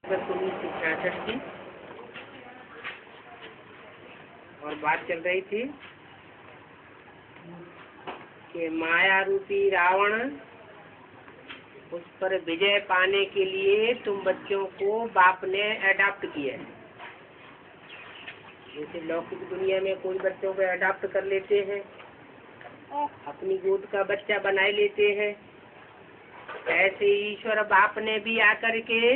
1966 की और बात चल रही थी कि माया रूपी रावण, उस पर विजय पाने के लिए तुम बच्चों को बाप ने अडॉप्ट किया है। जैसे लौकिक दुनिया में कोई बच्चों को अडॉप्ट कर लेते हैं, अपनी गोद का बच्चा बनाए लेते हैं, ऐसे ईश्वर बाप ने भी आकर के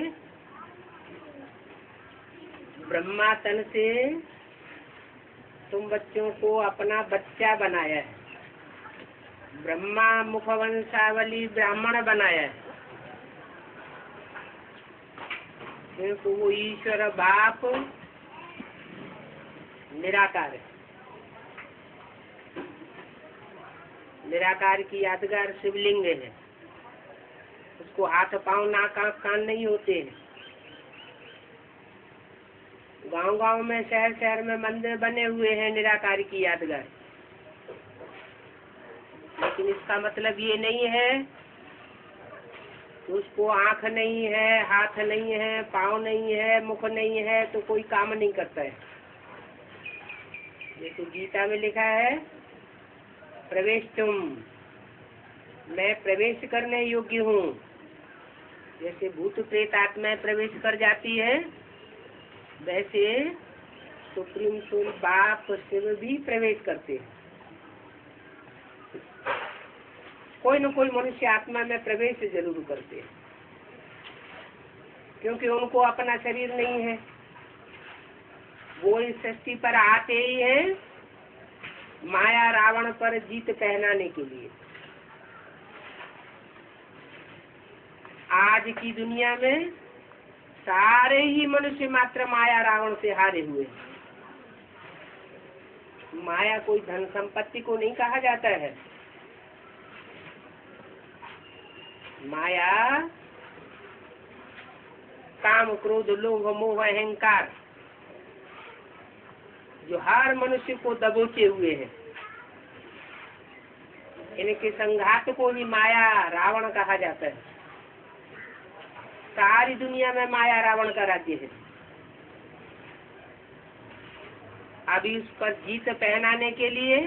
ब्रह्मा तन से तुम बच्चों को अपना बच्चा बनाया है, ब्रह्मा मुखवंशावली ब्राह्मण बनाया है। क्योंकि वो ईश्वर बाप निराकार है। निराकार की यादगार शिवलिंग है, उसको हाथ पांव नाक आंख कान नहीं होते हैं। गांव गांव में शहर शहर में मंदिर बने हुए हैं निराकार की यादगार, लेकिन इसका मतलब ये नहीं है कि उसको आंख नहीं है, हाथ नहीं है, पाँव नहीं है, मुख नहीं है तो कोई काम नहीं करता है। जैसे गीता में लिखा है, प्रवेश तुम, मैं प्रवेश करने योग्य हूँ। जैसे भूत प्रेत आत्माएं प्रवेश कर जाती है, वैसे सुप्रीम सोल बाप शिव भी प्रवेश करते हैं। कोई न कोई मनुष्य आत्मा में प्रवेश जरूर करते हैं, क्योंकि उनको अपना शरीर नहीं है। वो इस सृष्टि पर आते ही हैं माया रावण पर जीत पहनाने के लिए। आज की दुनिया में सारे ही मनुष्य मात्र माया रावण से हारे हुए हैं। माया कोई धन संपत्ति को नहीं कहा जाता है। माया काम क्रोध लोभ मोह अहंकार जो हर मनुष्य को दबोचे हुए हैं, इनके संघात को ही माया रावण कहा जाता है। सारी दुनिया में माया रावण का राज्य है। अभी उस पर जीत पहनाने के लिए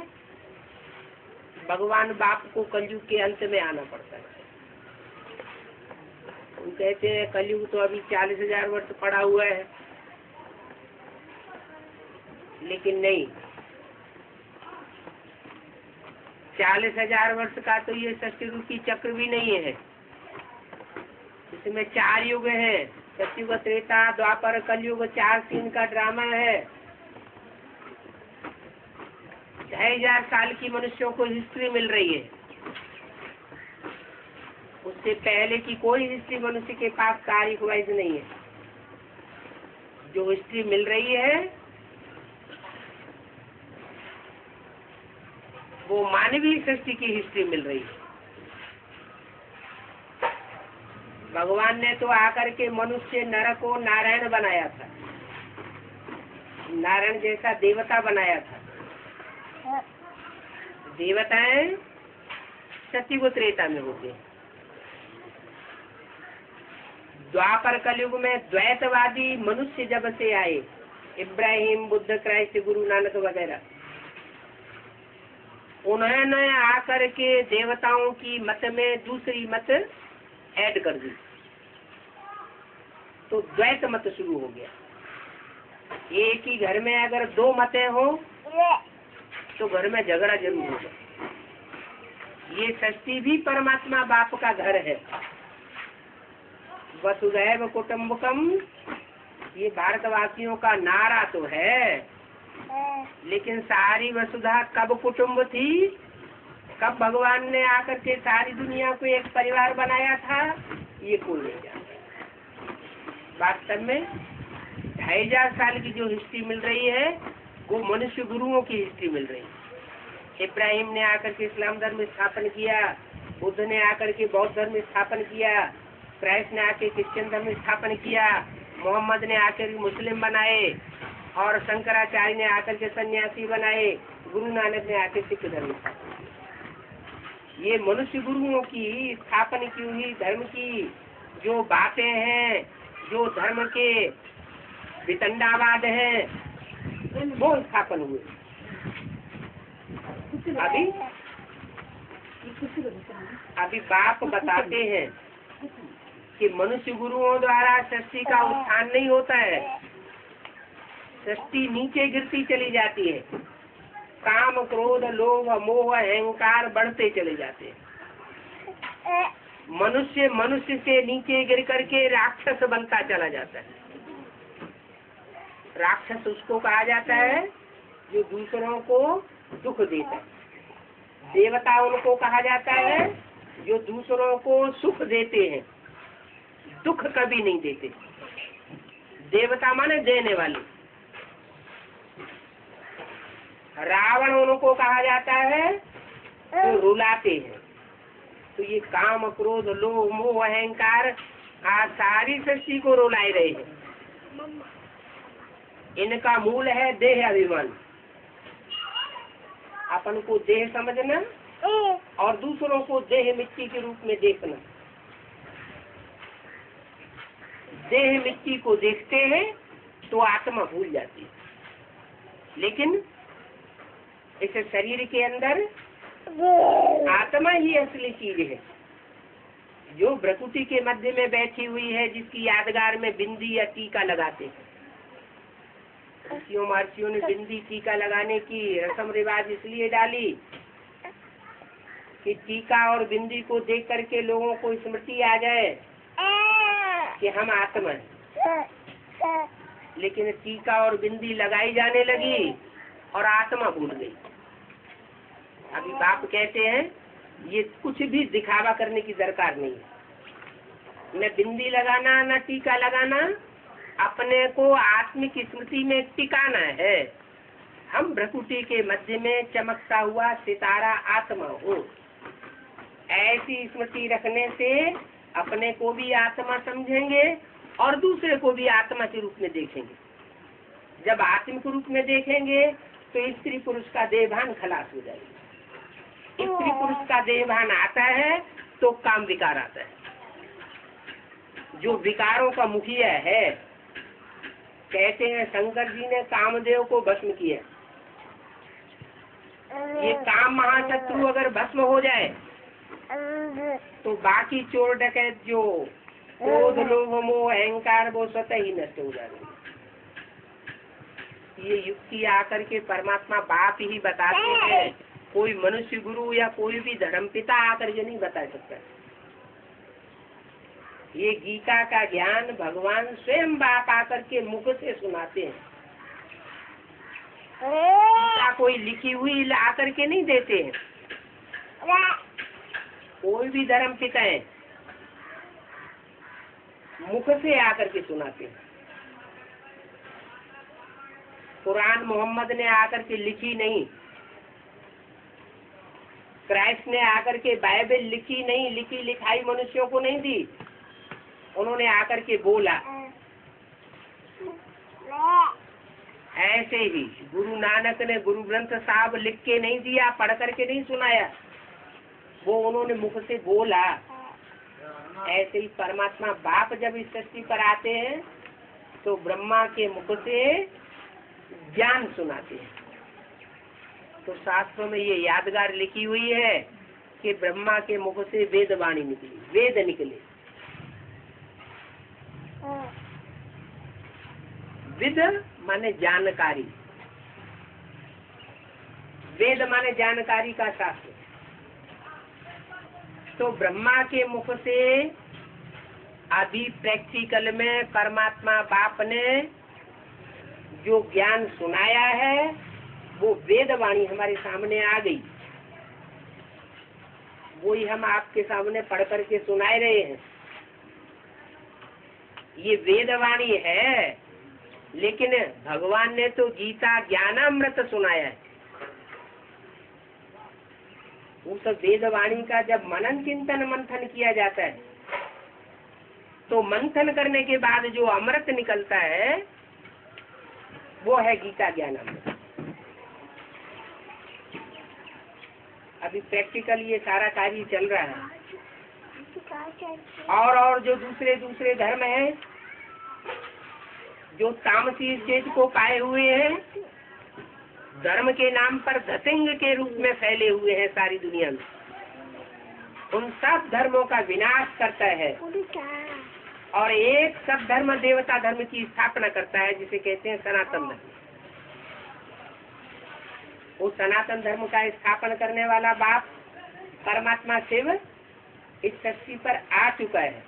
भगवान बाप को कलयुग के अंत में आना पड़ता है। हम कहते हैं कलयुग तो अभी 40,000 वर्ष पड़ा हुआ है, लेकिन नहीं, 40,000 वर्ष का तो ये सृष्टि रूपी चक्र भी नहीं है। इसमें 4 युग है, सतयुग त्रेता द्वापर कलयुग, 4 सीन का ड्रामा है। 2,500 साल की मनुष्यों को हिस्ट्री मिल रही है। उससे पहले की कोई हिस्ट्री मनुष्य के पास तारीख वाइज नहीं है। जो हिस्ट्री मिल रही है वो मानवीय सृष्टि की हिस्ट्री मिल रही है। भगवान ने तो आकर के मनुष्य नर को नारायण बनाया था, नारायण जैसा देवता बनाया था। देवताएं सतयुग त्रेता में होते हैं। द्वापर कलयुग में द्वैतवादी मनुष्य जब से आए, इब्राहिम, बुद्ध, क्राइस्ट, गुरु नानक वगैरह, उन्होंने आकर के देवताओं की मत में दूसरी मत ऐड कर दी, तो द्वैत मत शुरू हो गया। एक ही घर में अगर 2 मतें हो तो घर में झगड़ा जरूर होगा। ये सृष्टि भी परमात्मा बाप का घर है। वसुधैव कुटुम्बकम, ये भारतवासियों का नारा तो है, लेकिन सारी वसुधा कब कुटुम्ब थी, कब भगवान ने आकर के सारी दुनिया को एक परिवार बनाया था, ये कोई नहीं जानता। वास्तव में 2,500 साल की जो हिस्ट्री मिल रही है वो मनुष्य गुरुओं की हिस्ट्री मिल रही है। इब्राहिम ने आकर के इस्लाम धर्म स्थापन किया, बुद्ध ने आकर के बौद्ध धर्म स्थापन किया, क्राइस्ट ने आकर क्रिश्चियन धर्म स्थापन किया, मोहम्मद ने आकर मुस्लिम बनाए, और शंकराचार्य ने आकर के सन्यासी बनाए, गुरु नानक ने आकर सिख धर्म स्थापन किया। ये मनुष्य गुरुओं की स्थापन की हुई धर्म की जो बातें हैं, जो धर्म के वितंडावाद है वो स्थापन हुए। अभी बाप बताते हैं कि मनुष्य गुरुओं द्वारा सृष्टि का उत्थान नहीं होता है, सृष्टि नीचे गिरती चली जाती है। काम क्रोध लोभ मोह अहंकार बढ़ते चले जाते हैं। मनुष्य से नीचे गिर करके राक्षस बनता चला जाता है। राक्षस उसको कहा जाता है जो दूसरों को दुख देता है। देवता उनको कहा जाता है जो दूसरों को सुख देते हैं, दुख कभी नहीं देते। देवता माने देने वाले। रावण उनको कहा जाता है जो रुलाते हैं। तो ये काम क्रोध लोभ मोह अहंकार आज सारी सृष्टि को रुलाए रहे हैं। इनका मूल है देह अभिमान, अपन को देह समझना और दूसरों को देह मिट्टी के रूप में देखना। देह मिट्टी को देखते हैं तो आत्मा भूल जाती है, लेकिन इस शरीर के अंदर आत्मा ही असली चीज है, जो प्रकृति के मध्य में बैठी हुई है, जिसकी यादगार में बिंदी या टीका लगाते हैं। ऋषियों महर्षियों ने बिंदी टीका लगाने की रस्म रिवाज इसलिए डाली कि टीका और बिंदी को देख करके लोगों को स्मृति आ जाए कि हम आत्मा हैं। लेकिन टीका और बिंदी लगाई जाने लगी और आत्मा भूल गई। अभी बाप कहते हैं ये कुछ भी दिखावा करने की दरकार नहीं है, न बिंदी लगाना न टीका लगाना, अपने को आत्मिक स्मृति में टिकाना है। हम प्रकृति के मध्य में चमकता हुआ सितारा आत्मा हो, ऐसी स्मृति रखने से अपने को भी आत्मा समझेंगे और दूसरे को भी आत्मा के रूप में देखेंगे। जब आत्मिक रूप में देखेंगे तो स्त्री पुरुष का देहभान खलास हो जाएगा। स्त्री पुरुष का देहभान आता है तो काम विकार आता है। जो विकारों का मुखिया है, कहते हैं शंकर जी ने कामदेव को भस्म किया। ये काम महाशत्रु अगर भस्म हो जाए तो बाकी चोर डकैत जो क्रोध लोभ मोह अहंकार वो स्वतः ही नष्ट हो जाएंगे। ये युक्ति आकर के परमात्मा बाप ही बताते हैं, कोई मनुष्य गुरु या कोई भी धर्मपिता आकर के नहीं बता सकता। ये गीता का ज्ञान भगवान स्वयं बाप आकर के मुख से सुनाते हैं। गीता कोई लिखी हुई आकर के नहीं देते हैं। कोई भी धर्मपिता है मुख से आकर के सुनाते हैं। कुरान मोहम्मद ने आकर के लिखी नहीं, क्राइस्ट ने आकर के बाइबल लिखी नहीं, लिखी लिखाई मनुष्यों को नहीं दी। उन्होंने आकर के बोला। ऐसे ही गुरु नानक ने गुरु ग्रंथ साहब लिख के नहीं दिया, पढ़ करके नहीं सुनाया, वो उन्होंने मुख से बोला। ऐसे ही परमात्मा बाप जब इस सृष्टि पर आते हैं तो ब्रह्मा के मुख से ज्ञान सुनाते हैं। तो शास्त्रों में ये यादगार लिखी हुई है कि ब्रह्मा के मुख से वेद वाणी निकली, वेद निकले। विद माने जानकारी, वेद माने जानकारी का शास्त्र। तो ब्रह्मा के मुख से अभी प्रैक्टिकल में परमात्मा बाप ने जो ज्ञान सुनाया है वो वेद वाणी हमारे सामने आ गई। वही हम आपके सामने पढ़ करके सुनाए रहे हैं। ये वेद वाणी है, लेकिन भगवान ने तो गीता ज्ञानामृत सुनाया है। उस वेद वाणी का जब मनन चिंतन मंथन किया जाता है तो मंथन करने के बाद जो अमृत निकलता है वो है गीता ज्ञानामृत। अभी प्रैक्टिकल ये सारा कार्य चल रहा है। और जो दूसरे धर्म हैं जो तामसी स्टेज को पाए हुए हैं, धर्म के नाम पर धतिंग के रूप में फैले हुए हैं सारी दुनिया में, उन सब धर्मों का विनाश करता है और एक सब धर्म देवता धर्म की स्थापना करता है, जिसे कहते हैं सनातन धर्म। वो सनातन धर्म का स्थापना करने वाला बाप परमात्मा शिव इस धरती पर आ चुका है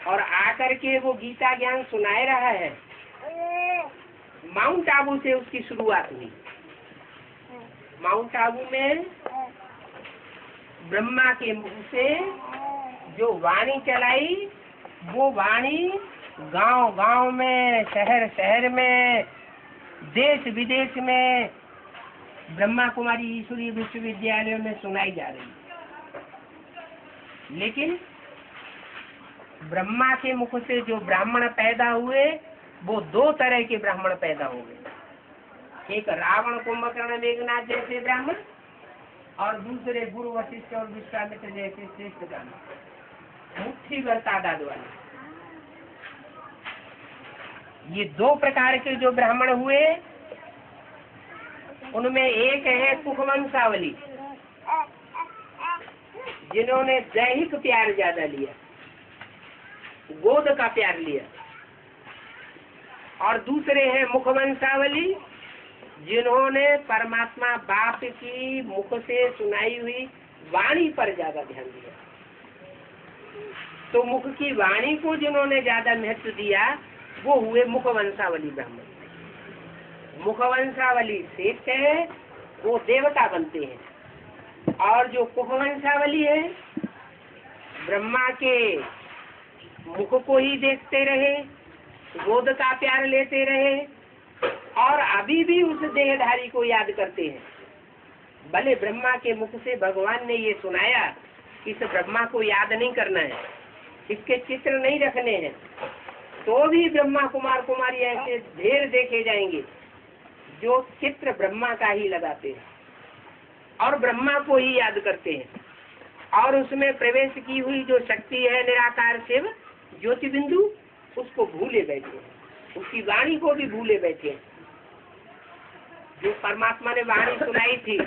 और आकर के वो गीता ज्ञान सुनाए रहा है। माउंट आबू से उसकी शुरुआत हुई। माउंट आबू में ब्रह्मा के मुख से जो वाणी चलाई, वो वाणी गांव गांव में, शहर शहर में, देश विदेश में ब्रह्मा कुमारी ईश्वरीय विश्वविद्यालयों में सुनाई जा रही है। लेकिन ब्रह्मा के मुख से जो ब्राह्मण पैदा हुए, वो दो तरह के ब्राह्मण पैदा हो गए। एक रावण कुंभकर्ण मेघनाथ जैसे ब्राह्मण और दूसरे गुरु वशिष्ठ और विश्वामित्र जैसे श्रेष्ठ ब्राह्मण, मुट्ठी भर तादाद वाले। ये दो प्रकार के जो ब्राह्मण हुए, उनमें एक है कुखवंशावली, जिन्होंने दैहिक प्यार ज्यादा लिया, गोद का प्यार लिया, और दूसरे हैं मुखवंशावली, जिन्होंने परमात्मा बाप की मुख से सुनाई हुई वाणी पर ज्यादा ध्यान दिया। तो मुख की वाणी को जिन्होंने ज्यादा महत्व दिया, वो हुए मुखवंशावली ब्राह्मण। मुखवंशावली श्रेष्ठ है, वो देवता बनते हैं। और जो कुखवंशावली है, ब्रह्मा के मुख को ही देखते रहे, गोद का प्यार लेते रहे और अभी भी उस देहधारी को याद करते हैं। भले ब्रह्मा के मुख से भगवान ने ये सुनाया कि इस ब्रह्मा को याद नहीं करना है, इसके चित्र नहीं रखने हैं, तो भी ब्रह्मा कुमार कुमारी ऐसे ढेर देखे जाएंगे जो चित्र ब्रह्मा का ही लगाते हैं और ब्रह्मा को ही याद करते हैं और उसमें प्रवेश की हुई जो शक्ति है निराकार शिव ज्योति बिंदु, उसको भूले बैठे हैं, उसकी वाणी को भी भूले बैठे हैं। जो परमात्मा ने वाणी सुनाई थी,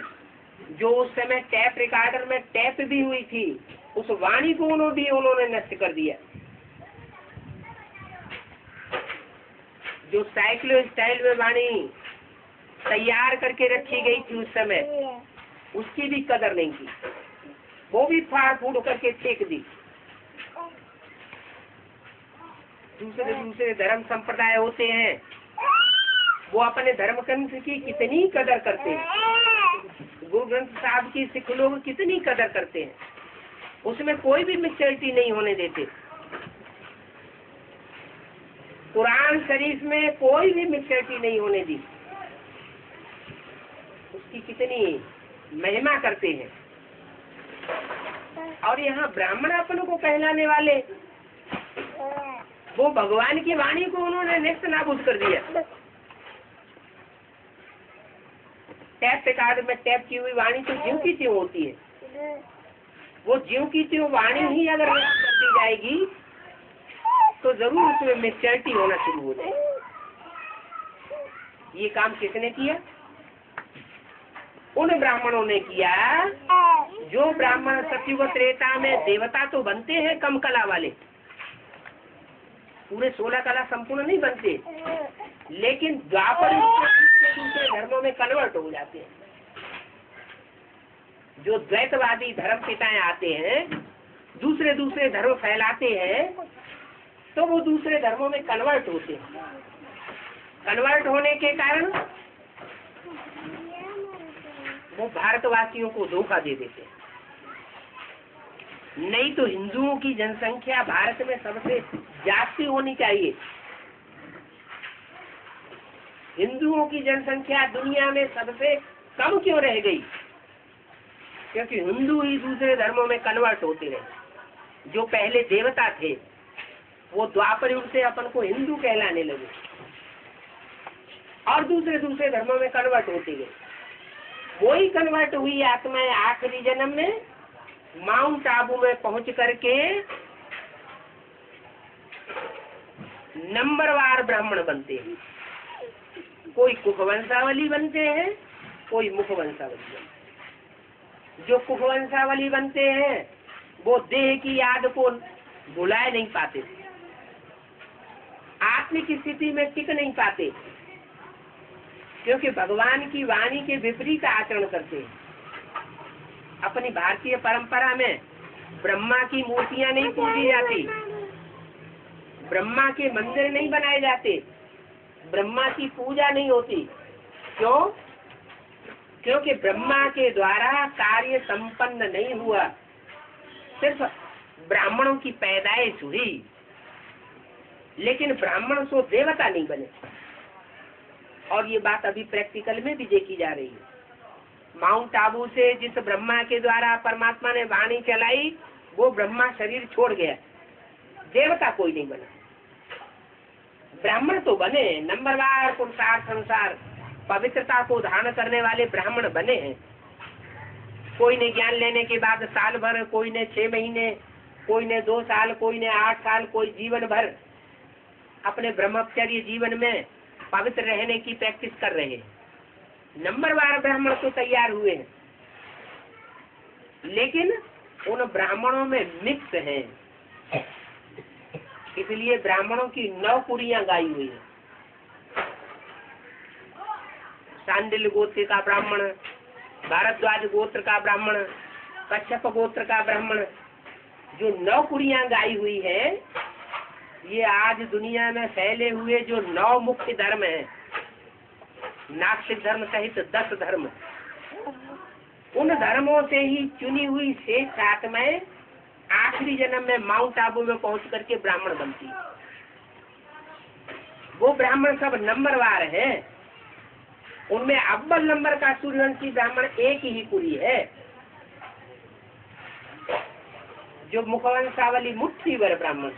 जो उस समय टैप रिकॉर्डर में टैप भी हुई थी, उस वाणी को उन्होंने नष्ट कर दिया। जो साइक्लो स्टाइल में वाणी तैयार करके रखी गई थी उस समय, उसकी भी कदर नहीं की, वो भी फाड़ फूड़ करके फेंक दी। दूसरे धर्म संप्रदाय होते हैं, वो अपने धर्म ग्रंथ की कितनी कदर करते हैं, गुरु ग्रंथ साहब की सिख लोग कितनी कदर करते हैं, उसमें कोई भी मिक्सचरिटी नहीं होने देते। कुरान शरीफ में कोई भी मिक्सचरिटी नहीं होने दी, उसकी कितनी महिमा करते हैं। और यहाँ ब्राह्मण अपन को कहलाने वाले, वो भगवान की वाणी को उन्होंने नेस्त नाबूद कर दिया। टैप रिकॉर्ड में टैप की हुई वाणी तो ज्यों की त्यों होती है, वो ज्यों की त्यों वाणी ही अगर नष्ट कर दी जाएगी तो जरूर उसमें मैच्योरिटी होना शुरू हो जाएगी। ये काम किसने किया? उन ब्राह्मणों ने किया जो ब्राह्मण सतयुग त्रेता में देवता तो बनते हैं कम कला वाले, पूरे 16 कला संपूर्ण नहीं बनते, लेकिन द्वापर दूसरे धर्मों में कन्वर्ट हो जाते हैं। जो द्वैतवादी धर्म पिताएं आते हैं, दूसरे धर्म फैलाते हैं, तो वो दूसरे धर्मों में कन्वर्ट होते हैं। कन्वर्ट होने के कारण वो भारतवासियों को धोखा दे देते हैं। नहीं तो हिंदुओं की जनसंख्या भारत में सबसे जास्ती होनी चाहिए। हिंदुओं की जनसंख्या दुनिया में सबसे कम क्यों रह गई? क्योंकि हिंदू ही दूसरे धर्मों में कन्वर्ट होते रहे। जो पहले देवता थे वो द्वापर युग से अपन को हिंदू कहलाने लगे और दूसरे धर्मों में कन्वर्ट होते गए। वही कन्वर्ट हुई आत्माएं आखिरी जन्म में माउंट आबू में पहुंच करके नंबरवार ब्राह्मण बनते हैं। कोई कुखवंशावली बनते हैं, कोई मुखवंशावली बनते हैं। जो कुखवंशावली बनते हैं वो देह की याद को भुला नहीं पाते, आत्मिक स्थिति में टिक नहीं पाते, क्योंकि भगवान की वाणी के विपरीत आचरण करते हैं। अपनी भारतीय परंपरा में ब्रह्मा की मूर्तियां नहीं पूजी जाती, ब्रह्मा के मंदिर नहीं बनाए जाते, ब्रह्मा की पूजा नहीं होती। क्यों? क्योंकि ब्रह्मा के द्वारा कार्य संपन्न नहीं हुआ, सिर्फ ब्राह्मणों की पैदाइश हुई, लेकिन ब्राह्मण सो देवता नहीं बने। और ये बात अभी प्रैक्टिकल में भी देखी जा रही है। माउंट आबू से जिस ब्रह्मा के द्वारा परमात्मा ने वाणी चलाई, वो ब्रह्मा शरीर छोड़ गया, देवता कोई नहीं बना। ब्राह्मण तो बने, नंबरवार पुरुषार्थ अनुसार पवित्रता को धारण करने वाले ब्राह्मण बने हैं। कोई ने ज्ञान लेने के बाद साल भर, कोई ने 6 महीने, कोई ने 2 साल, कोई ने 8 साल, कोई जीवन भर अपने ब्रह्मचर्य जीवन में पवित्र रहने की प्रैक्टिस कर रहे हैं। नंबरवार ब्राह्मण तो तैयार हुए हैं, लेकिन उन ब्राह्मणों में मिक्स है, इसलिए ब्राह्मणों की 9 कुड़ियां गाई हुई है। शांडिल्य गोत्र का ब्राह्मण, भारद्वाज गोत्र का ब्राह्मण, कश्यप गोत्र का ब्राह्मण, जो 9 कुड़ियां गाई हुई है, ये आज दुनिया में फैले हुए जो 9 मुख्य धर्म है, नास्तिक धर्म सहित 10 धर्म, उन धर्मों से ही चुनी हुई शेष आत्माएं आखिरी जन्म में माउंट आबू में पहुंच करके ब्राह्मण बनती है। वो ब्राह्मण सब नंबरवार है। उनमें अव्वल नंबर का सूर्यवंशी ब्राह्मण एक ही कुली है, जो मुखवंशावली मुट्ठी भर ब्राह्मण।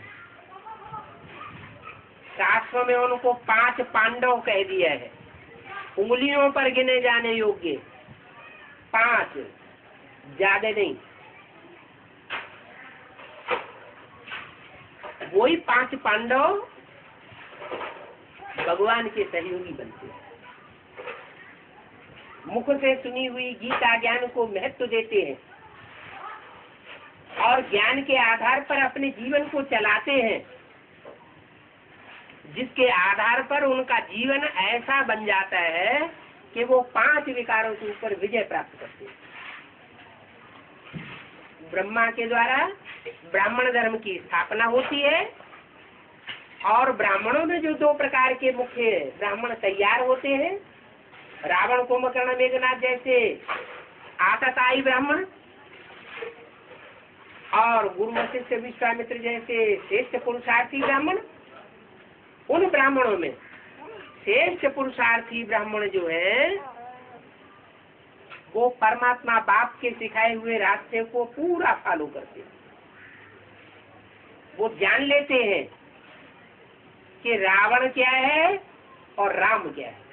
शास्त्रों में उनको 5 पांडव कह दिया है, उंगलियों पर गिने जाने योग्य 5, ज्यादा नहीं। वही 5 पांडव भगवान के सहयोगी बनते हैं, मुख से सुनी हुई गीता ज्ञान को महत्व देते हैं और ज्ञान के आधार पर अपने जीवन को चलाते हैं, जिसके आधार पर उनका जीवन ऐसा बन जाता है कि वो 5 विकारों के ऊपर विजय प्राप्त करते हैं। ब्रह्मा के द्वारा ब्राह्मण धर्म की स्थापना होती है और ब्राह्मणों में जो 2 प्रकार के मुख्य ब्राह्मण तैयार होते हैं, रावण कुंभकर्ण मेघनाथ जैसे आतताई ब्राह्मण और गुरु वशिष्ठ विश्वामित्र जैसे श्रेष्ठ पुरुषार्थी ब्राह्मण, उन ब्राह्मणों में श्रेष्ठ पुरुषार्थी ब्राह्मण जो है वो परमात्मा बाप के सिखाए हुए रास्ते को पूरा फॉलो करते हैं। वो जान लेते हैं कि रावण क्या है और राम क्या है।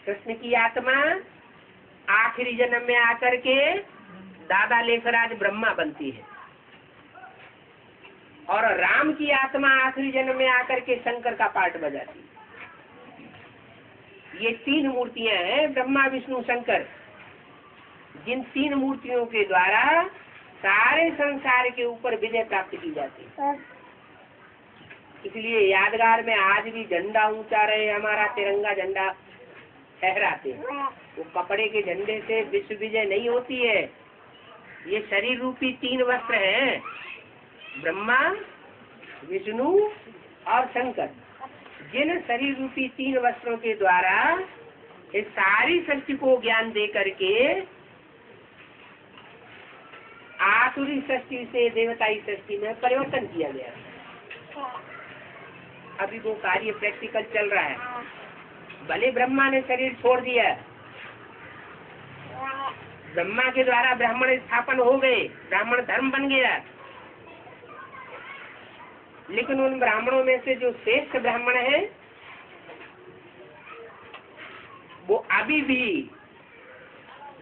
कृष्ण की आत्मा आखिरी जन्म में आकर के दादा लेखराज ब्रह्मा बनती है और राम की आत्मा आखिरी जन्म में आकर के शंकर का पार्ट बजाती है। ये 3 मूर्तियां हैं, ब्रह्मा विष्णु शंकर, जिन 3 मूर्तियों के द्वारा सारे संसार के ऊपर विजय प्राप्त की जाती है। इसलिए यादगार में आज भी झंडा ऊंचा रहे, हमारा तिरंगा झंडा फहराते हैं। वो कपड़े के झंडे से विश्व विजय नहीं होती है। ये शरीर रूपी 3 वस्त्र हैं, ब्रह्मा विष्णु और शंकर। जिन शरीर रूपी 3 वस्त्रों के द्वारा इस सारी सृष्टि को ज्ञान दे करके आसुरी सृष्टि से देवताई सृष्टि में परिवर्तन किया गया। अभी वो कार्य प्रैक्टिकल चल रहा है। भले ब्रह्मा ने शरीर छोड़ दिया, ब्रह्मा के द्वारा ब्राह्मण स्थापन हो गए, ब्राह्मण धर्म बन गया, लेकिन उन ब्राह्मणों में से जो श्रेष्ठ ब्राह्मण है वो अभी भी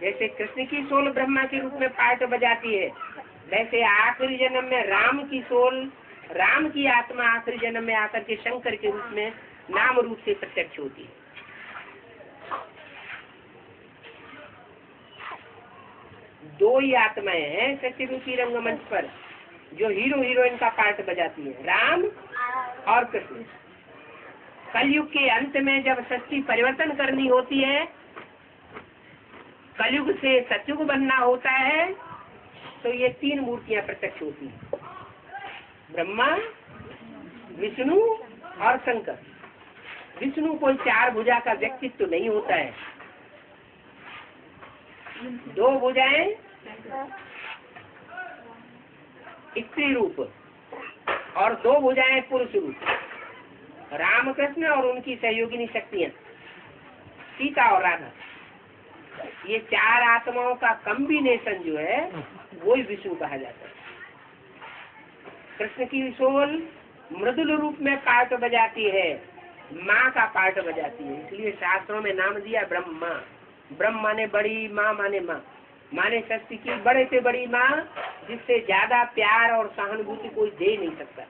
जैसे कृष्ण की सोल ब्रह्मा के रूप में पार्ट बजाती है, वैसे आखिरी जन्म में राम की सोल राम की आत्मा आखिरी जन्म में आकर के शंकर के रूप में नाम रूप से प्रत्यक्ष होती है। दो ही आत्माएं हैं सत्य रूपी रंगमंच पर जो हीरो हीरोइन का पार्ट बजाती है, राम और कृष्ण। कलयुग के अंत में जब सृष्टि परिवर्तन करनी होती है, कलयुग से सतयुग बनना होता है, तो ये तीन मूर्तियां प्रत्यक्ष होती हैं, ब्रह्मा, विष्णु और शंकर। विष्णु कोई चार भुजा का व्यक्तित्व तो नहीं होता है, दो भुजाएं स्त्री रूप और दो भुजाएं पुरुष रूप, रामकृष्ण और उनकी सहयोगिनी शक्तियां सीता और राधा। ये चार आत्माओं का कॉम्बिनेशन जो है वो ही विष्णु कहा जाता है। कृष्ण की सोल मृदुल रूप में पार्ट बजाती है, माँ का पार्ट बजाती है, इसलिए शास्त्रों में नाम दिया ब्रह्मा। ब्रह्म माने बड़ी, माँ माने माँ, माने सृष्टि की बड़े से बड़ी माँ, जिससे ज्यादा प्यार और सहानुभूति कोई दे नहीं सकता।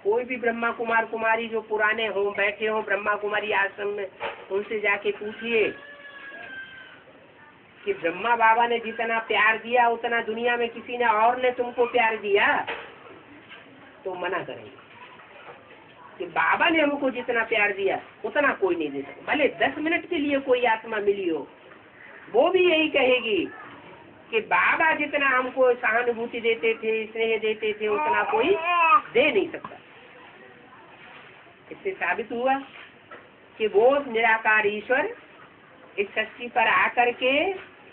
कोई भी ब्रह्मा कुमार कुमारी जो पुराने हो, बैठे हो ब्रह्मा कुमारी आश्रम में, उनसे जाके पूछिए कि ब्रह्मा बाबा ने जितना प्यार दिया उतना दुनिया में किसी ने और ने तुमको प्यार दिया, तो मना करेंगे कि बाबा ने हमको जितना प्यार दिया उतना कोई नहीं दे सकता। भले 10 मिनट के लिए कोई आत्मा मिली हो, वो भी यही कहेगी कि बाबा जितना हमको सहानुभूति देते थे, स्नेह देते थे, उतना कोई दे नहीं सकता। इससे साबित हुआ कि वो निराकार ईश्वर इस सृष्टि पर आकर के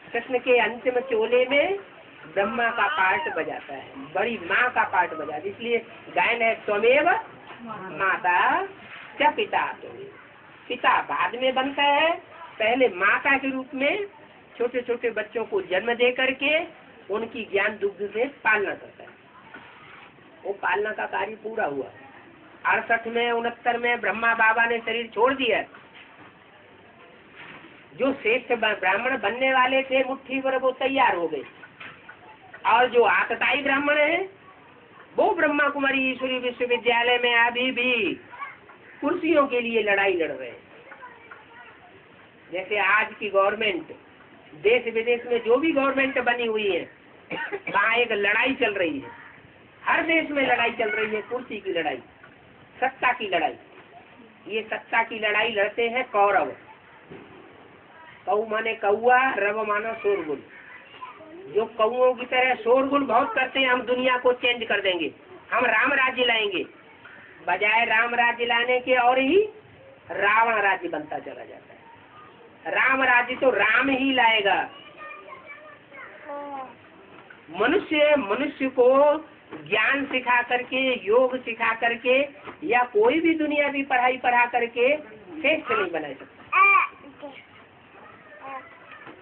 कृष्ण के अंतिम चोले में ब्रह्मा का पार्ट बजाता है, बड़ी माँ का पार्ट बजाता है। इसलिए गायन है स्वमेव माता च पिता। तो पिता बाद में बनता है, पहले माता के रूप में छोटे छोटे बच्चों को जन्म दे करके उनकी ज्ञान दुग्ध से पालना करता है। वो पालना का कार्य पूरा हुआ। 68 में 69 में ब्रह्मा बाबा ने शरीर छोड़ दिया। जो श्रेष्ठ ब्राह्मण बनने वाले थे मुट्ठी भर वो तैयार हो गए, और जो आतताई ब्राह्मण है वो ब्रह्मा कुमारी ईश्वरी विश्वविद्यालय में अभी भी कुर्सियों के लिए लड़ाई लड़ रहे हैं। जैसे आज की गवर्नमेंट, देश विदेश में जो भी गवर्नमेंट बनी हुई है, वहाँ एक लड़ाई चल रही है। हर देश में लड़ाई चल रही है, कुर्सी की लड़ाई, सत्ता की लड़ाई। ये सत्ता की लड़ाई लड़ते हैं कौरव। कौ माने कौआ, रव माना शोरगुल। जो कौओं की तरह शोरगुल बहुत करते हैं, हम दुनिया को चेंज कर देंगे, हम राम राज्य लाएंगे, बजाय राम राज्य लाने के और ही रावण राज्य बनता चला जाता है। राम राज्य तो राम ही लाएगा। मनुष्य को ज्ञान सिखा करके, योग सिखा करके, या कोई भी दुनिया भी पढ़ाई पढ़ा करके श्रेष्ठ नहीं बना सकता।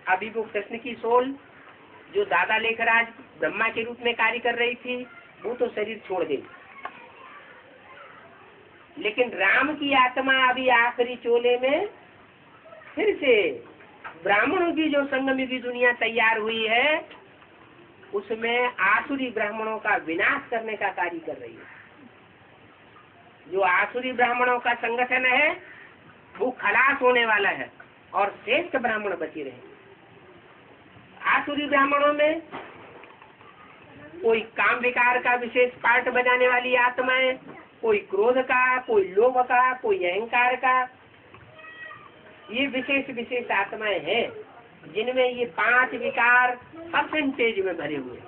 अभी वो कृष्ण की सोल जो दादा लेखराज ब्रह्मा के रूप में कार्य कर रही थी, वो तो शरीर छोड़ गई, लेकिन राम की आत्मा अभी आखिरी चोले में फिर से ब्राह्मणों की जो संगम की दुनिया तैयार हुई है, उसमें आसुरी ब्राह्मणों का विनाश करने का कार्य कर रही है। जो आसुरी ब्राह्मणों का संगठन है वो खलास होने वाला है और श्रेष्ठ ब्राह्मण बचे रहे। आसुरी ब्राह्मणों में कोई काम विकार का विशेष पार्ट बजाने वाली आत्माएं, कोई क्रोध का, कोई लोभ का, कोई अहंकार का, ये विशेष विशेष आत्माएं हैं जिनमें ये 5 विकार परसेंटेज में भरे हुए।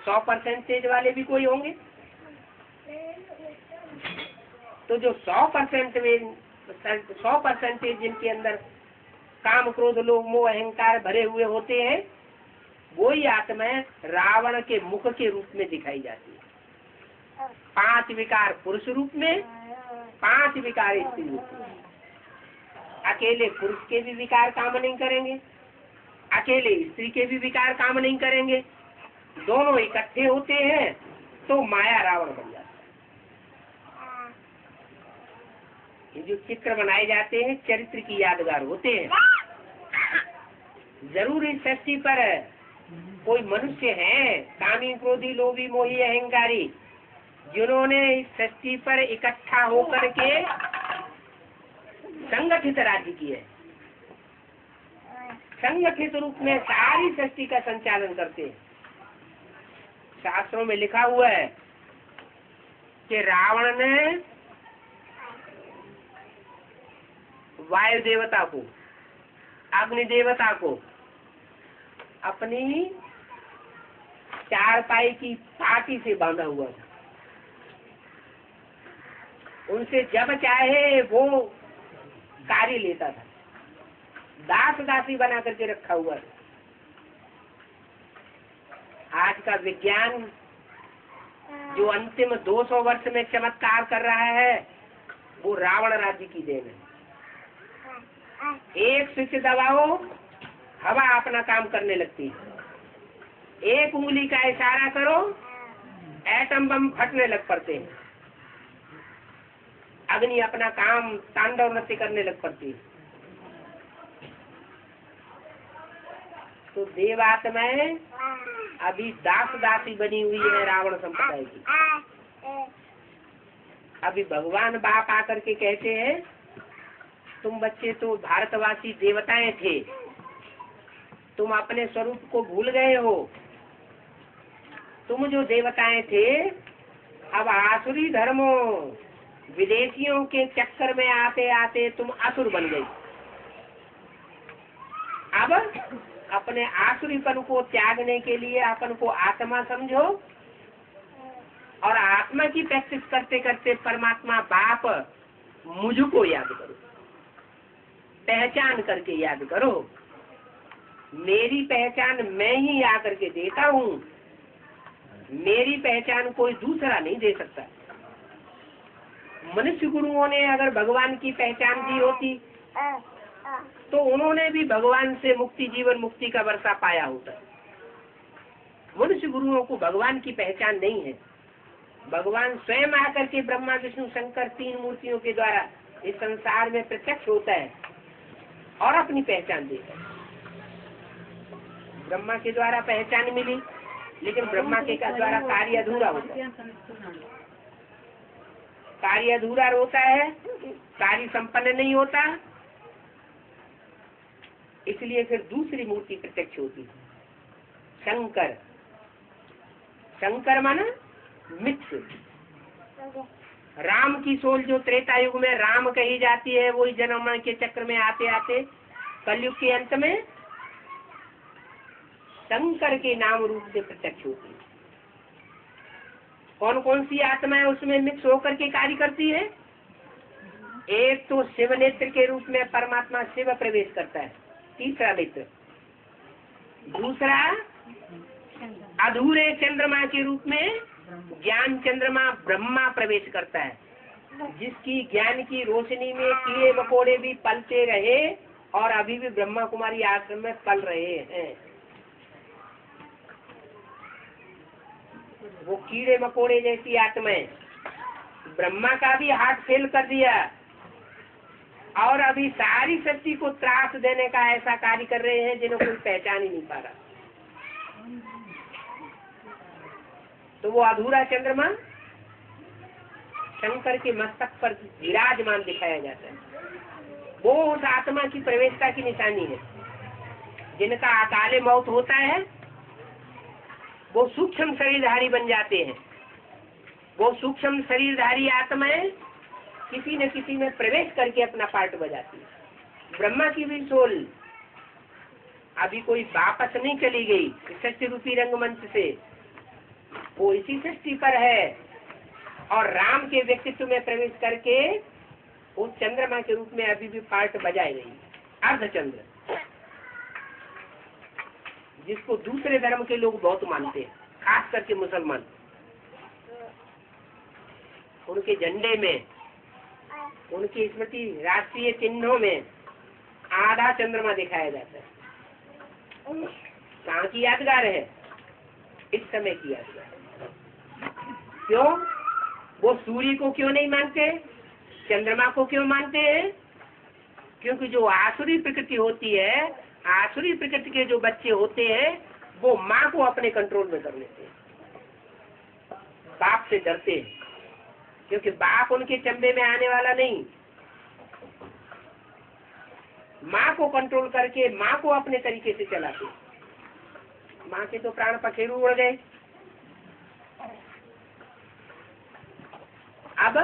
100% वाले भी कोई होंगे, तो जो 100% जिनके अंदर काम क्रोध लोभ मोह अहंकार भरे हुए होते हैं, वो ही आत्माएं रावण के मुख के रूप में दिखाई जाती है। 5 विकार पुरुष रूप में, 5 विकार स्त्री रूप में। अकेले पुरुष के भी विकार काम नहीं करेंगे, अकेले स्त्री के भी विकार काम नहीं करेंगे, दोनों इकट्ठे होते हैं तो माया रावण बन जाता है। ये जो चित्र बनाए जाते हैं चरित्र की यादगार होते हैं। जरूर इस सृष्टि पर कोई मनुष्य है कामी क्रोधी लोभी मोही अहंकारी जिन्होंने इस सृष्टि पर इकट्ठा होकर के संगठित राज्य की है, संगठित रूप में सारी सृष्टि का संचालन करते हैं। शास्त्रों में लिखा हुआ है कि रावण ने वायु देवता को, अग्नि देवता को अपनी चारपाई की पाटी से बांधा हुआ था। उनसे जब चाहे वो कार्य लेता था, दास दासी बना करके रखा हुआ था। आज का विज्ञान जो अंतिम 200 वर्ष में चमत्कार कर रहा है वो रावण राज्य की देन है। एक स्विच दबाओ, हवा अपना काम करने लगती है। एक उंगली का इशारा करो, एटम बम फटने लग पड़ते हैं। अग्नि अपना काम तांडव नृत्य करने लग पड़ती है। तो देवात्माएं अभी दास दासी बनी हुई है रावण संप्रदाय की। अभी भगवान बाप आकर के कहते हैं तुम बच्चे तो भारतवासी देवताएं थे, तुम अपने स्वरूप को भूल गए हो। तुम जो देवताएं थे अब आसुरी धर्मों विदेशियों के चक्कर में आते आते तुम असुर बन गई। अब अपने आसुरीपन को त्यागने के लिए अपन को आत्मा समझो और आत्मा की प्रैक्टिस करते करते परमात्मा बाप मुझको याद करो, पहचान करके याद करो। मेरी पहचान मैं ही आकर के देता हूँ, मेरी पहचान कोई दूसरा नहीं दे सकता। मनुष्य गुरुओं ने अगर भगवान की पहचान दी होती तो उन्होंने भी भगवान से मुक्ति, जीवन मुक्ति का वर्षा पाया होता। मनुष्य गुरुओं को भगवान की पहचान नहीं है। भगवान स्वयं आकर के ब्रह्मा विष्णु शंकर तीन मूर्तियों के द्वारा इस संसार में प्रत्यक्ष होता है और अपनी पहचान देता है। ब्रह्मा के द्वारा पहचान मिली, लेकिन ब्रह्मा के द्वारा कार्य अधूरा होता है। कार्य अधूरा होता है, कार्य संपन्न नहीं होता, इसलिए फिर दूसरी मूर्ति प्रत्यक्ष होती है, शंकर। शंकर माना मित्र। राम की सोल जो त्रेता युग में राम कही जाती है, वही जन्म के चक्र में आते आते कलयुग के अंत में शंकर के नाम रूप से प्रत्यक्ष होती है। कौन कौन सी आत्माएं उसमें मिक्स होकर के कार्य करती है? एक तो शिव नेत्र के रूप में परमात्मा शिव प्रवेश करता है, तीसरा नेत्र। दूसरा अधूरे चंद्रमा के रूप में ज्ञान चंद्रमा ब्रह्मा प्रवेश करता है, जिसकी ज्ञान की रोशनी में कीड़े मकोड़े भी पलते रहे और अभी भी ब्रह्मा कुमारी आश्रम में पल रहे हैं। वो कीड़े मकोड़े जैसी आत्माएं ब्रह्मा का भी हाथ फेल कर दिया और अभी सारी सृष्टि को त्रास देने का ऐसा कार्य कर रहे हैं जिन्हें कोई पहचान ही नहीं पा रहा। तो वो अधूरा चंद्रमा शंकर के मस्तक पर विराजमान दिखाया जाता है। वो उस आत्मा की प्रवेशता की निशानी है। जिनका अकाले मौत होता है वो सूक्ष्म शरीरधारी बन जाते हैं। वो सूक्ष्म शरीरधारी आत्माएं किसी न किसी में प्रवेश करके अपना पार्ट बजाती है। ब्रह्मा की भी सोल अभी कोई वापस नहीं चली गई सृष्टि रूपी रंगमंच से, वो इसी सृष्टि पर है और राम के व्यक्तित्व में प्रवेश करके उस चंद्रमा के रूप में अभी भी पार्ट बजाई रही है। अर्धचंद्र, जिसको दूसरे धर्म के लोग बहुत मानते हैं, खास करके मुसलमान। उनके झंडे में, उनकी स्मृति राष्ट्रीय चिन्हों में आधा चंद्रमा दिखाया जाता है। कहाँ की यादगार है? इस समय की यादगार। क्यों? वो सूर्य को क्यों नहीं मानते, चंद्रमा को क्यों मानते हैं? क्योंकि जो आसुरी प्रकृति होती है, आसुरी प्रकृति के जो बच्चे होते हैं वो माँ को अपने कंट्रोल में कर लेते हैं। बाप से डरते हैं क्योंकि बाप उनके चंबे में आने वाला नहीं। माँ को कंट्रोल करके माँ को अपने तरीके से चलाते। माँ के तो प्राण पखेरु उड़ गए। अब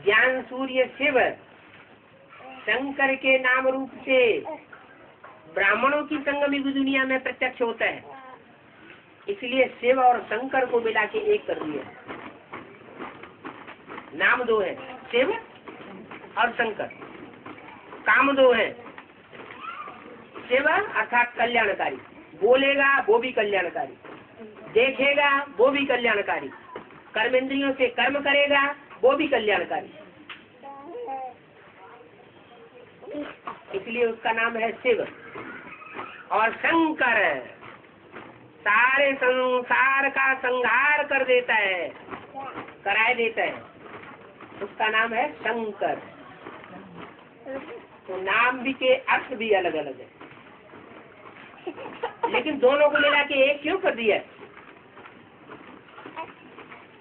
ज्ञान सूर्य शिव शंकर के नाम रूप से ब्राह्मणों की संगमी दुनिया में प्रत्यक्ष होता है। इसलिए शिव और शंकर को मिला के एक कर दिया। नाम दो है, शिव और शंकर। काम दो है। शिव अर्थात कल्याणकारी, बोलेगा वो भी कल्याणकारी, देखेगा वो भी कल्याणकारी, कर्मेंद्रियों से कर्म करेगा वो भी कल्याणकारी। इसलिए उसका नाम है शिव। और शंकर सारे संसार का संहार कर देता है, कराए देता है। उसका नाम है शंकर। तो नाम भी के अर्थ भी अलग अलग है, लेकिन दोनों को मिला के एक क्यों कर दिया?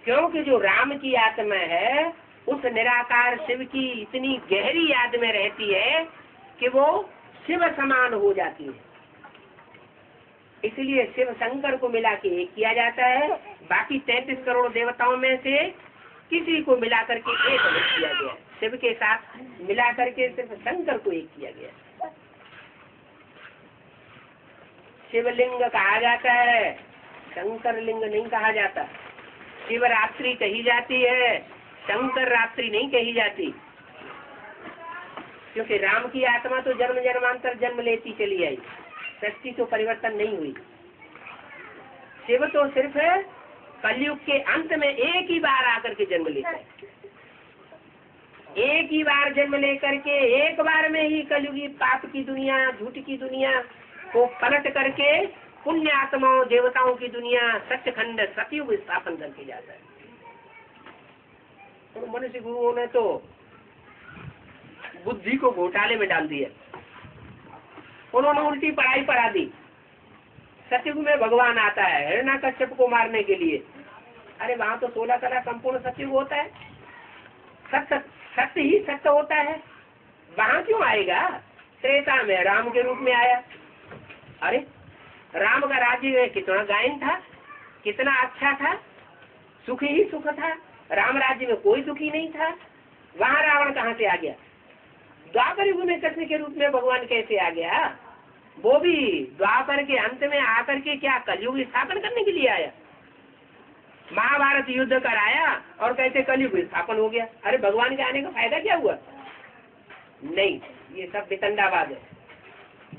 क्योंकि जो राम की आत्मा है उस निराकार शिव की इतनी गहरी याद में रहती है कि वो शिव समान हो जाती है। इसलिए शिव शंकर को मिला के एक किया जाता है। बाकी 33 करोड़ देवताओं में से किसी को मिला करके एक अलग किया गया। शिव के साथ मिला करके सिर्फ शंकर को एक किया गया। शिवलिंग कहा जाता है, शंकर लिंग नहीं कहा जाता। शिवरात्रि कही जाती है, शंकर रात्रि नहीं कही जाती। क्योंकि राम की आत्मा तो जन्म जन्मांतर जन्म लेती चली आई, सृष्टि तो परिवर्तन नहीं हुई। शिव तो सिर्फ कलयुग के अंत में एक ही बार आकर के जन्म लेता है। एक ही बार जन्म लेकर के एक बार में ही कलयुगी पाप की दुनिया, झूठ की दुनिया को पलट करके पुण्य आत्माओं देवताओं की दुनिया, सचखंड सतयुग स्थापन करके जाता है। तो मनुष्य गुरुओं ने तो बुद्धि को घोटाले में डाल दिया। उन्होंने उल्टी पढ़ाई पढ़ा दी। सतयुग में भगवान आता है हिरण्यकश्यप को मारने के लिए। अरे वहाँ तो 16 कला संपूर्ण सतयुग होता है, सत्य ही सत्य होता है। वहाँ क्यों आएगा? त्रेता में राम के रूप में आया। अरे राम का राज्य कितना गायन था, कितना अच्छा था, सुख ही सुख था। राम राज्य में कोई दुखी नहीं था। वहाँ रावण कहाँ से आ गया? द्वापर युग में कृष्ण के रूप में भगवान कैसे आ गया? वो भी द्वापर के अंत में आकर के क्या कलयुग स्थापन करने के लिए आया? महाभारत युद्ध कराया और कैसे कलयुग स्थापन हो गया? अरे भगवान के आने का फायदा क्या हुआ? नहीं, ये सब वितंडावाद है।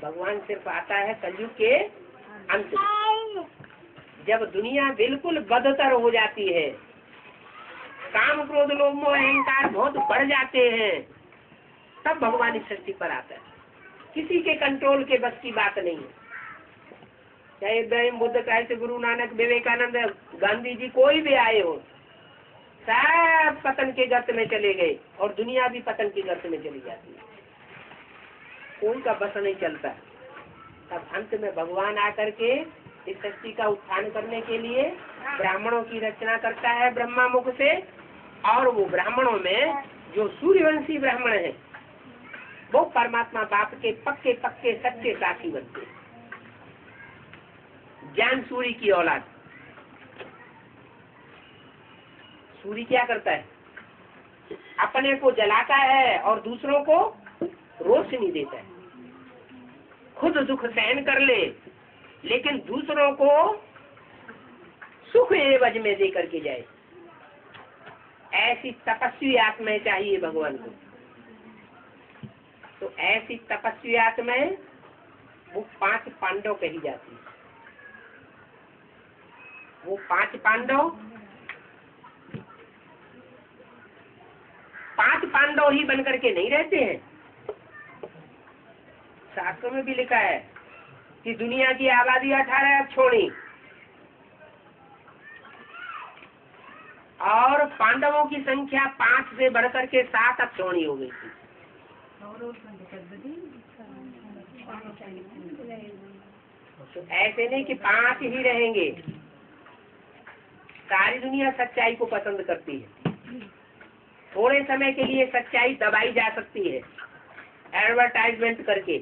भगवान सिर्फ आता है कलयुग के अंत में, जब दुनिया बिल्कुल बदतर हो जाती है, काम क्रोध लोभ मोह अहंकार बहुत बढ़ जाते हैं, तब भगवान इस सृष्टि पर आता है। किसी के कंट्रोल के बस की बात नहीं है। चाहे इब्राहिम, बुद्ध, क्राइस्ट, गुरु नानक, विवेकानंद, गांधी जी कोई भी आए हो, सब पतन के गर्त में चले गए और दुनिया भी पतन के गर्त में चली जाती है। कोई का बस नहीं चलता। तब अंत में भगवान आकर के इस सृष्टि का उत्थान करने के लिए ब्राह्मणों की रचना करता है ब्रह्मा मुख से। और वो ब्राह्मणों में जो सूर्यवंशी ब्राह्मण है वो परमात्मा बाप के पक्के पक्के सच्चे साथी बनते। ज्ञान सूर्य की औलाद। सूर्य क्या करता है? अपने को जलाता है और दूसरों को रोशनी देता है। खुद दुख सहन कर ले लेकिन दूसरों को सुख एवज में दे करके जाए। ऐसी तपस्वी आत्माएं चाहिए भगवान को। तो ऐसी तपस्वी आत्माएं वो 5 पांडव कही जाती है। वो 5 पांडव 5 पांडव ही बन करके नहीं रहते हैं। शास्त्रों में भी लिखा है कि दुनिया की आबादी 18 छोड़ी और पांडवों की संख्या 5 से बढ़कर के 7 अब छोड़ी हो गई थी। तो ऐसे नहीं कि 5 ही रहेंगे, सारी दुनिया सच्चाई को पसंद करती है। थोड़े समय के लिए सच्चाई दबाई जा सकती है एडवर्टाइजमेंट करके।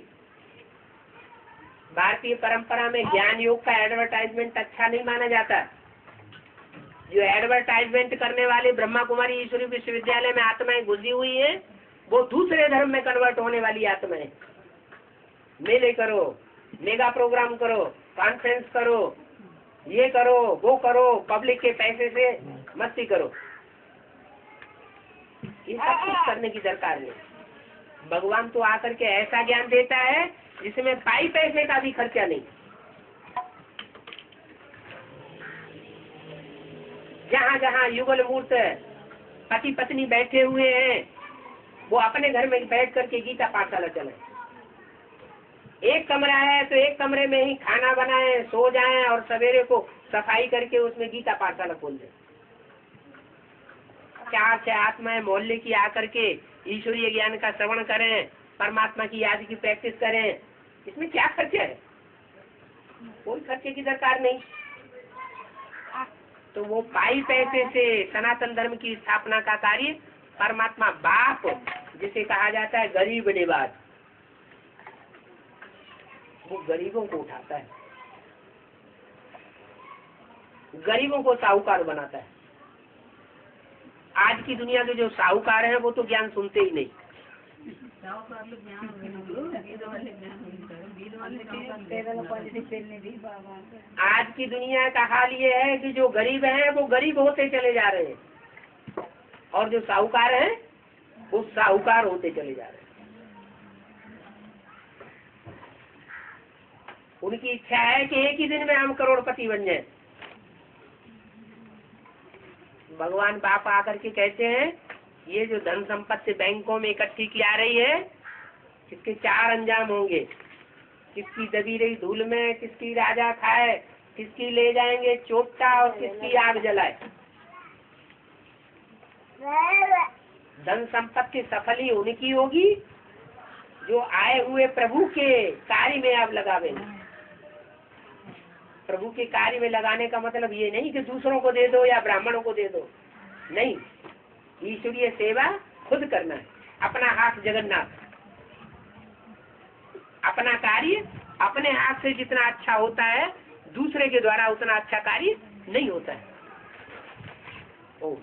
भारतीय परंपरा में ज्ञान योग का एडवर्टाइजमेंट अच्छा नहीं माना जाता। जो एडवर्टाइजमेंट करने वाले ब्रह्मा कुमारी ईश्वरी विश्वविद्यालय में आत्माएं घुसी हुई है, वो दूसरे धर्म में कन्वर्ट होने वाली आत्माएं। मेले करो, मेगा प्रोग्राम करो, कॉन्फ्रेंस करो, ये करो, वो करो, पब्लिक के पैसे से मस्ती करो, ये सब कुछ करने की दरकार नहीं। भगवान तो आकर के ऐसा ज्ञान देता है जिसमें पाई पैसे का भी खर्चा नहीं। जहाँ जहाँ युगल मूर्त पति पत्नी बैठे हुए हैं, वो अपने घर में बैठ करके गीता पाठशाला चले। एक कमरा है तो एक कमरे में ही खाना बनाएं, सो जाएं और सवेरे को सफाई करके उसमें गीता पाठशाला खोल दें। 4-6 आत्माएं मोहल्ले की आकर के ईश्वरीय ज्ञान का श्रवण करें, परमात्मा की याद की प्रैक्टिस करें। इसमें क्या खर्चा है? कोई खर्चे की दरकार नहीं। तो वो पाई पैसे से सनातन धर्म की स्थापना का कार्य परमात्मा बाप, जिसे कहा जाता है गरीब निवाज, वो गरीबों को उठाता है, गरीबों को साहूकार बनाता है। आज की दुनिया के जो साहूकार हैं वो तो ज्ञान सुनते ही नहीं। आज की दुनिया का हाल ये है कि जो गरीब हैं वो गरीब होते चले जा रहे हैं, और जो साहूकार हैं वो साहूकार होते चले जा रहे हैं। उनकी इच्छा है कि एक ही दिन में हम करोड़पति बन जाएं। भगवान बाप आकर के कहते हैं, ये जो धन संपत्ति बैंकों में इकट्ठी की आ रही है, इसके 4 अंजाम होंगे। किसकी दबी रही धूल में, किसकी राजा खाए, किसकी ले जाएंगे चोटा और किसकी आग जलाए। धन संपत्ति सफल ही उनकी होगी जो आए हुए प्रभु के कार्य में आप लगावेंगे। प्रभु के कार्य में लगाने का मतलब ये नहीं कि दूसरों को दे दो या ब्राह्मणों को दे दो, नहीं। ईश्वरीय सेवा खुद करना है, अपना हाथ जगन्नाथ। अपना कार्य अपने हाथ से जितना अच्छा होता है, दूसरे के द्वारा उतना अच्छा कार्य नहीं होता है। ओम